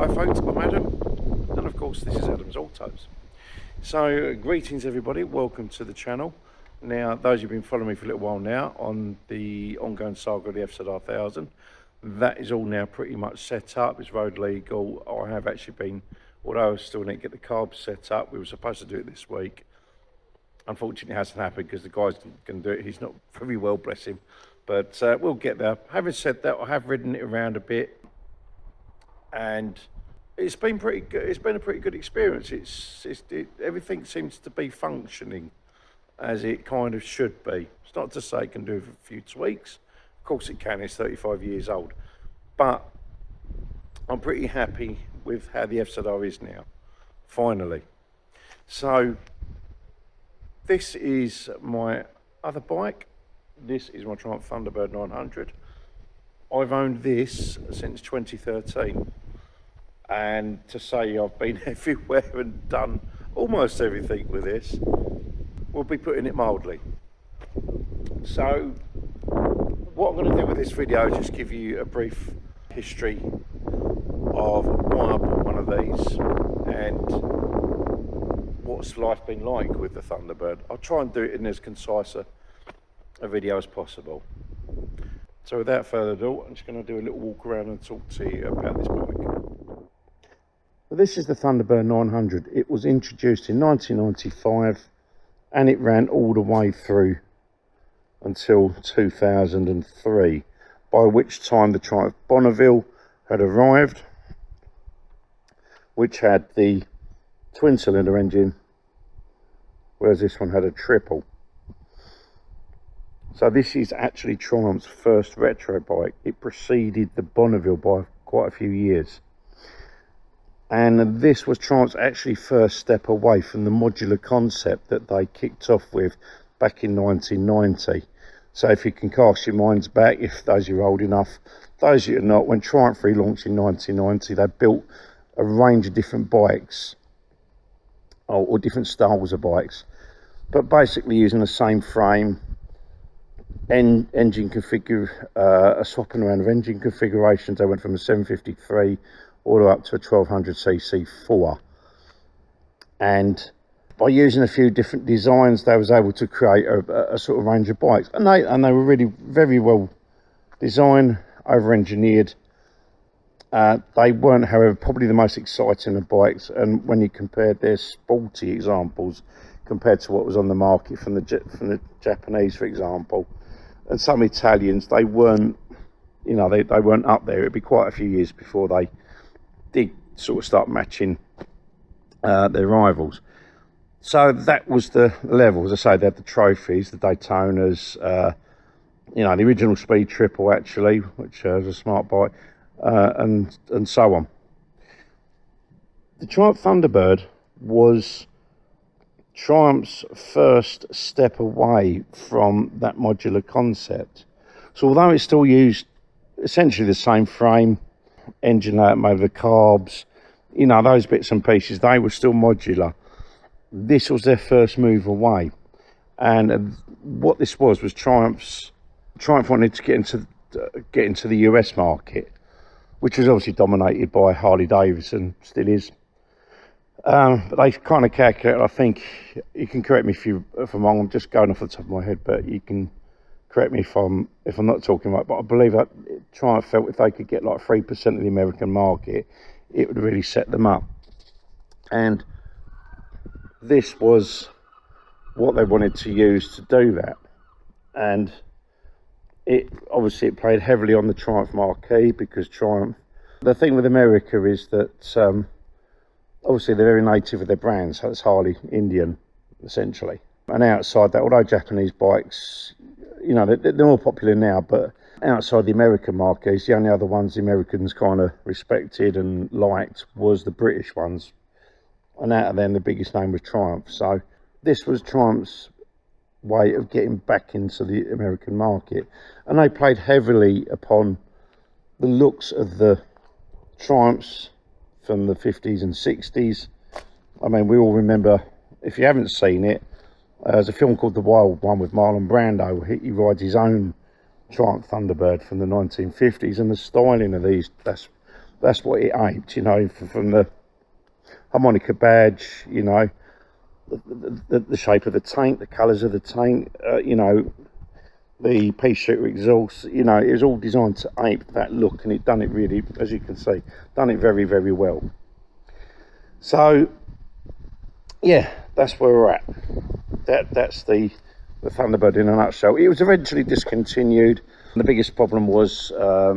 Hi folks, I'm Adam, and of course this is Adam's Autos. So greetings everybody, welcome to the channel. Now those who've been following me for a little while now on the ongoing saga of the FZR1000, that is all now pretty much set up, it's road legal. I have actually been, although I still need to get the carbs set up, we were supposed to do it this week. Unfortunately it hasn't happened because the guy's going to do it, he's not very well, bless him. But we'll get there. Having said that, I have ridden it around a bit, and it's been pretty good. It's been a pretty good experience. Everything seems to be functioning as it kind of should be. It's not to say it can do a few tweaks. Of course it can, it's 35 years old. But I'm pretty happy with how the FZR is now, finally. So this is my other bike. This is my Triumph Thunderbird 900. I've owned this since 2013. And to say I've been everywhere and done almost everything with this, we'll be putting it mildly. So what I'm going to do with this video is just give you a brief history of why I bought one of these and what's life been like with the Thunderbird. I'll try and do it in as concise a video as possible. So without further ado, I'm just going to do a little walk around and talk to you about this bike. Well, this is the Thunderbird 900. It was introduced in 1995 and it ran all the way through until 2003, by which time the Triumph Bonneville had arrived, which had the twin cylinder engine, whereas this one had a triple. So this is actually Triumph's first retro bike. It preceded the Bonneville by quite a few years. And this was Triumph's actually first step away from the modular concept that they kicked off with back in 1990. So if you can cast your minds back, if those of you are old enough, those of you are not, when Triumph relaunched in 1990, they built a range of different bikes, or different styles of bikes, but basically using the same frame, engine swapping around of engine configurations. They went from a 753 all the way up to a 1200cc 4, and by using a few different designs they was able to create a sort of range of bikes, and they were really very well designed, over engineered. They weren't, however, probably the most exciting of bikes, and when you compared their sporty examples compared to what was on the market from the Japanese, for example, and some Italians, they weren't, you know, they weren't up there. It'd be quite a few years before they did sort of start matching their rivals. So that was the level. As I say, they had the trophies, the Daytonas, you know, the original Speed Triple actually, which was a smart bike, and so on. The Triumph Thunderbird was Triumph's first step away from that modular concept. So although it still used essentially the same frame, engine layout made of the carbs, you know, those bits and pieces, they were still modular. This was their first move away. And what this was Triumph wanted to get into the US market, which was obviously dominated by Harley Davidson, still is. But they kind of calculated, I think, you can correct me if I'm wrong, I'm just going off the top of my head, but you can correct me if I'm not talking right, but I believe that Triumph felt if they could get like 3% of the American market, it would really set them up. And this was what they wanted to use to do that. And it played heavily on the Triumph marquee, because Triumph, the thing with America is that obviously they're very native of their brand, so it's Harley Indian essentially. And outside that, although Japanese bikes, you know, they're more popular now, but outside the American marquees, the only other ones the Americans kind of respected and liked was the British ones, and out of them the biggest name was Triumph. So this was Triumph's way of getting back into the American market, and they played heavily upon the looks of the Triumphs from the 50s and 60s. I mean, we all remember, if you haven't seen it, there's a film called The Wild One with Marlon Brando. He rides his own Triumph Thunderbird from the 1950s, and the styling of these, that's that's what it aped, you know, from the harmonica badge, you know, the shape of the tank, the colours of the tank, you know, the pea shooter exhaust, you know, it was all designed to ape that look, and it done it really, as you can see, done it very, very well. So yeah, that's where we're at. That's the Thunderbird in a nutshell. It was eventually discontinued. The biggest problem was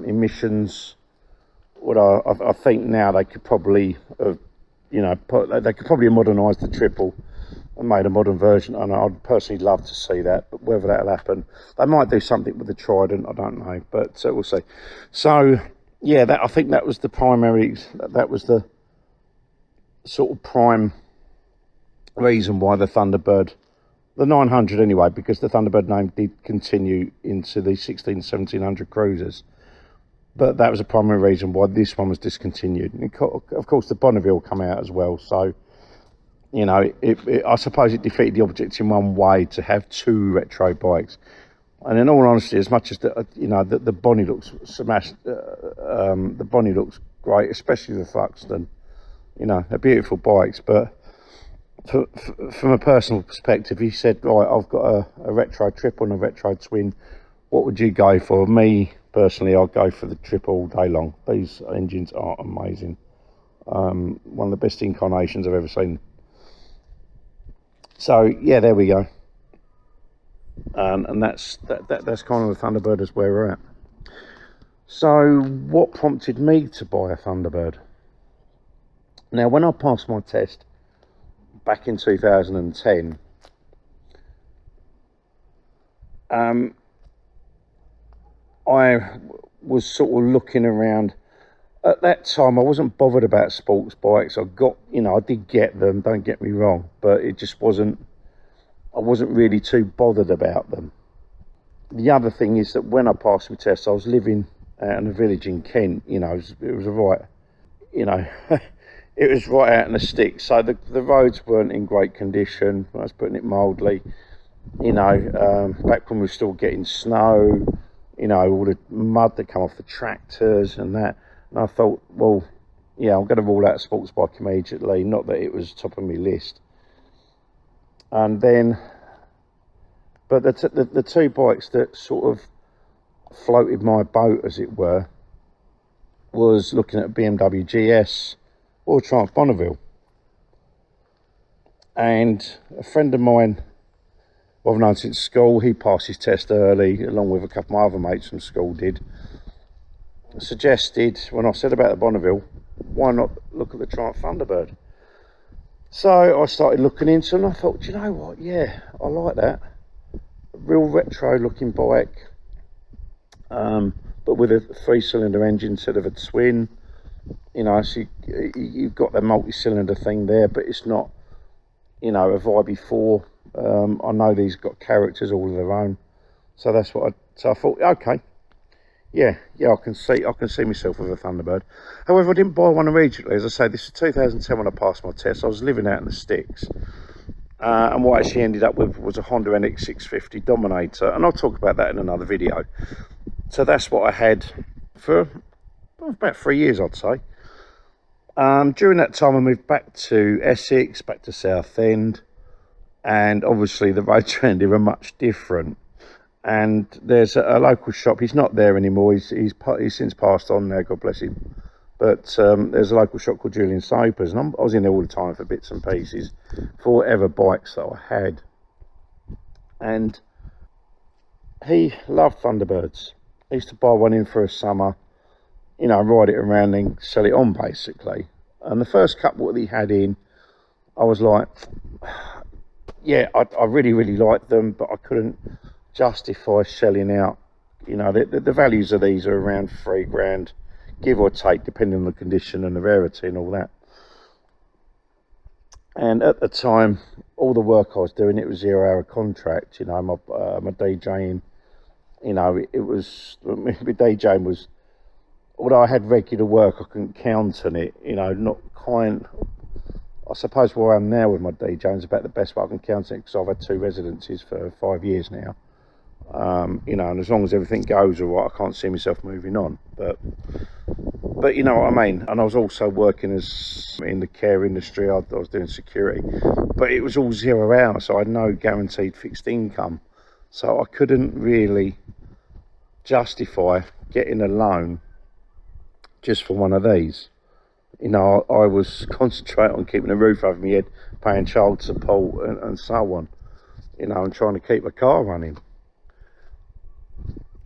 emissions. What I think now they could probably have, you know, they could probably have modernised the triple and made a modern version, and I'd personally love to see that, but whether that'll happen, they might do something with the Trident, I don't know, but we'll see. So yeah, I think that was the primary, that was the sort of prime reason why the Thunderbird, the 900 anyway, because the Thunderbird name did continue into the 1700 cruisers, but that was a primary reason why this one was discontinued. And of course the Bonneville come out as well, so you know, I suppose it defeated the object in one way to have two retro bikes. And in all honesty, as much as you know, the Bonnie looks smashed, the Bonnie looks great, especially the Thruxton. You know, they're beautiful bikes. But from a personal perspective, he said, right, I've got a retro triple and a retro twin. What would you go for? Me personally, I'll go for the triple all day long. These engines are amazing. One of the best incarnations I've ever seen. So yeah, there we go, and that's kind of the Thunderbird is where we're at. So what prompted me to buy a Thunderbird? Now, when I passed my test back in 2010, I was sort of looking around. At that time, I wasn't bothered about sports bikes. I did get them, don't get me wrong, but it just wasn't, I wasn't really too bothered about them. The other thing is that when I passed my test, I was living out in a village in Kent, you know, it was right, you know, it was right out in the sticks, so the roads weren't in great condition, I was putting it mildly, you know, back when we were still getting snow, you know, all the mud that come off the tractors and that. And I thought, well, yeah, I'm going to rule out a sports bike immediately. Not that it was top of my list. And then, but the two bikes that sort of floated my boat, as it were, was looking at BMW GS or Triumph Bonneville. And a friend of mine, I've known since school, he passed his test early, along with a couple of my other mates from school did. Suggested, when I said about the Bonneville, why not look at the Triumph Thunderbird? So I started looking into it, and I thought, do you know what, yeah, I like that. A real retro looking bike, but with a 3-cylinder engine instead of a twin. You know, so you've got the multi-cylinder thing there, but it's not, you know, a Vibey 4. I know these got characters all of their own, so that's what so I thought, okay, yeah, I can see myself with a Thunderbird. However, I didn't buy one immediately. As I say, this is 2010 when I passed my test. I was living out in the sticks, and what I actually ended up with was a Honda NX650 Dominator, and I'll talk about that in another video. So that's what I had for about 3 years, I'd say. During that time, I moved back to Essex, back to Southend, and obviously the roads around here are much different. And there's a local shop. He's not there anymore. He's since passed on now, God bless him. But there's a local shop called Julian Soapers, and I was in there all the time for bits and pieces, for whatever bikes that I had. And he loved Thunderbirds. I used to buy one in for a summer, you know, ride it around and sell it on, basically. And the first couple that he had in, I was like, yeah, I really, really liked them, but I couldn't justify selling out. You know, the values of these are around £3,000, give or take, depending on the condition and the rarity and all that. And at the time, all the work I was doing, it was 0-hour contract. You know, my DJing, you know, it was, my DJing was, although I had regular work, I couldn't count on it. You know, not kind. I suppose where I am now with my DJing is about the best way I can count it, because I've had 2 residencies for 5 years now. You know, and as long as everything goes all right, I can't see myself moving on. But you know what I mean. And I was also working as in the care industry. I was doing security, but it was all 0 hours, so I had no guaranteed fixed income. So I couldn't really justify getting a loan just for one of these. You know, I was concentrating on keeping a roof over my head, paying child support and so on. You know, and trying to keep a car running.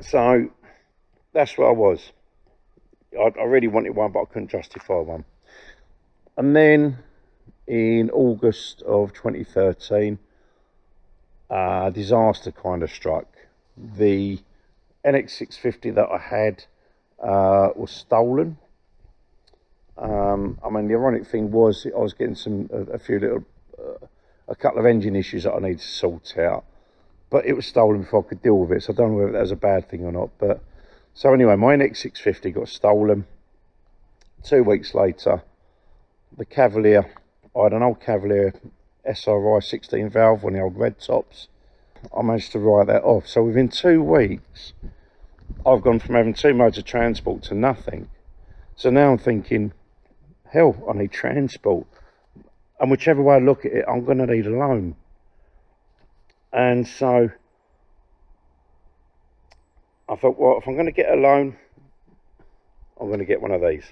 So that's where I was. I really wanted one, but I couldn't justify one. And then in August of 2013, a disaster kind of struck. The NX650 that I had was stolen. I mean, the ironic thing was I was getting a couple of engine issues that I needed to sort out, but it was stolen before I could deal with it. So I don't know whether that was a bad thing or not. But so anyway, my NX650 got stolen. 2 weeks later, the Cavalier, I had an old Cavalier SRI 16 valve, one of the old red tops. I managed to write that off. So within 2 weeks, I've gone from having 2 modes of transport to nothing. So now I'm thinking, hell, I need transport. And whichever way I look at it, I'm going to need a loan. And so I thought, well, if I'm going to get a loan, I'm going to get one of these.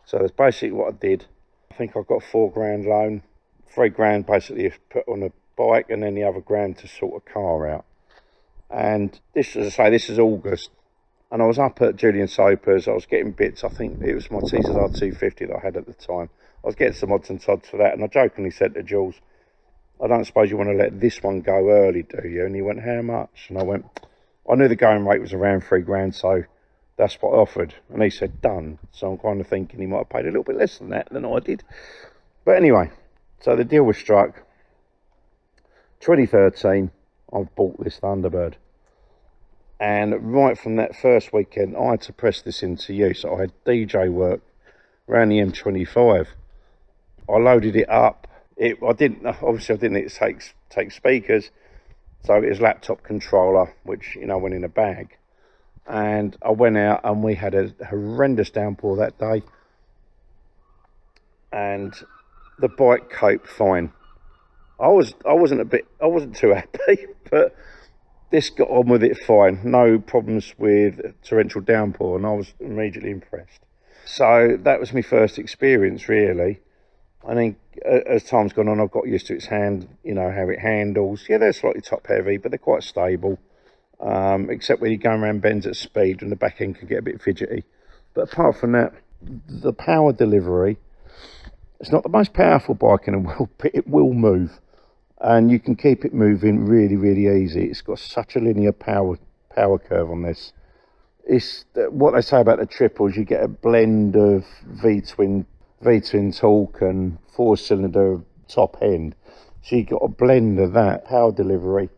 So that's basically what I did. I think I got a £4 loan, £3 basically put on a bike, and then the other grand to sort a car out. And this, as I say, this is August. And I was up at Julian Soper's. I was getting bits. I think it was my TZR 250 that I had at the time. I was getting some odds and sods for that. And I jokingly said to Jules, I don't suppose you want to let this one go early, do you? And he went, how much? And I went, I knew the going rate was around £3, so that's what I offered. And he said, done. So I'm kind of thinking he might have paid a little bit less than that than I did. But anyway, so the deal was struck. 2013, I've bought this Thunderbird. And right from that first weekend, I had to press this into use. So I had DJ work around the M25. I loaded it up. I didn't need to take speakers. So it was laptop controller, which, you know, went in a bag. And I went out and we had a horrendous downpour that day. And the bike coped fine. I wasn't too happy, but this got on with it fine. No problems with torrential downpour, and I was immediately impressed. So that was my first experience, really. I think as time's gone on, I've got used to its how it handles. Yeah, they're slightly top heavy, but they're quite stable. Except when you're going around bends at speed and the back end can get a bit fidgety. But apart from that, the power delivery, it's not the most powerful bike in the world, but it will move. And you can keep it moving really, really easy. It's got such a linear power curve on this. It's what they say about the triples. You get a blend of V-twin torque and 4-cylinder top end. So you got a blend of that power delivery.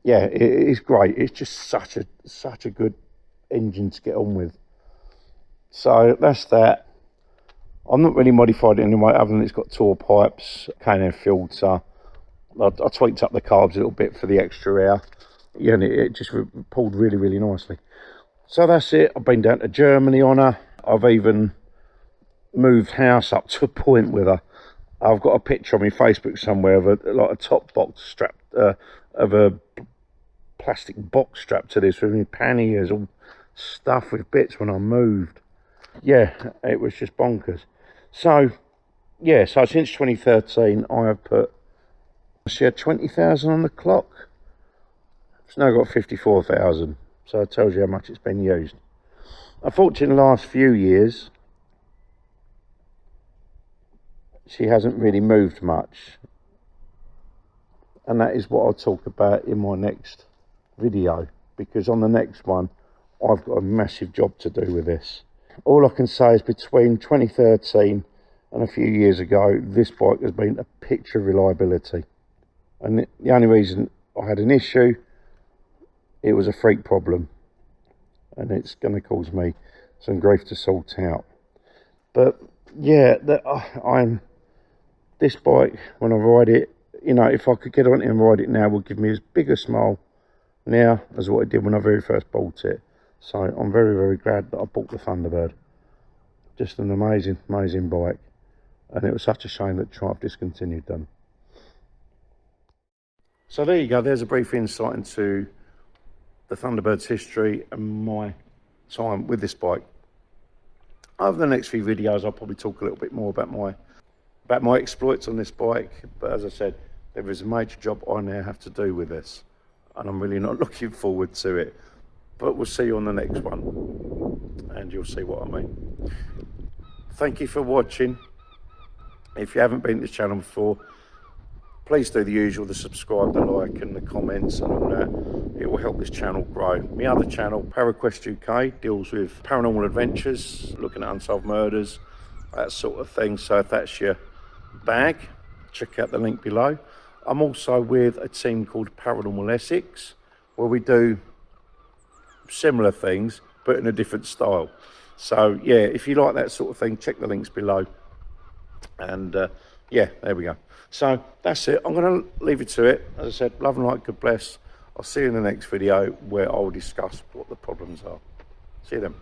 Yeah, it is great. It's just such a good engine to get on with. So that's that. I'm not really modified it anyway, other than it's got Tor pipes, K&N filter. I tweaked up the carbs a little bit for the extra air. Yeah, and it just pulled really, really nicely. So that's it. I've been down to Germany on her. I've even moved house up to a point with her. I've got a picture on my Facebook somewhere of a top box strap, of a plastic box strap to this with my panniers all stuffed with bits when I moved. Yeah, it was just bonkers. So, yeah, so since 2013, I have put, she had 20,000 on the clock. It's now got 54,000, so it tells you how much it's been used. Unfortunately, in the last few years, she hasn't really moved much. And that is what I'll talk about in my next video, because on the next one, I've got a massive job to do with this. All I can say is between 2013 and a few years ago, this bike has been a picture of reliability. And the only reason I had an issue, it was a freak problem. And it's going to cause me some grief to sort out. But yeah, this bike, when I ride it, you know, if I could get on it and ride it now, would give me as big a smile now as what it did when I very first bought it. So I'm very, very glad that I bought the Thunderbird. Just an amazing, amazing bike. And it was such a shame that Triumph discontinued them. So there you go, there's a brief insight into the Thunderbird's history and my time with this bike. Over the next few videos, I'll probably talk a little bit more about my exploits on this bike. But as I said, there is a major job I now have to do with this, and I'm really not looking forward to it. But we'll see you on the next one, and you'll see what I mean. Thank you for watching. If you haven't been to this channel before, please do the usual, the subscribe, the like and the comments and all that. It will help this channel grow. My other channel, ParaQuest UK, deals with paranormal adventures, looking at unsolved murders, that sort of thing. So if that's your bag, check out the link below. I'm also with a team called Paranormal Essex, where we do similar things, but in a different style. So yeah, if you like that sort of thing, check the links below. And yeah, there we go. So that's it. I'm going to leave it to it. As I said, love and light, God bless. I'll see you in the next video where I'll discuss what the problems are. See you then.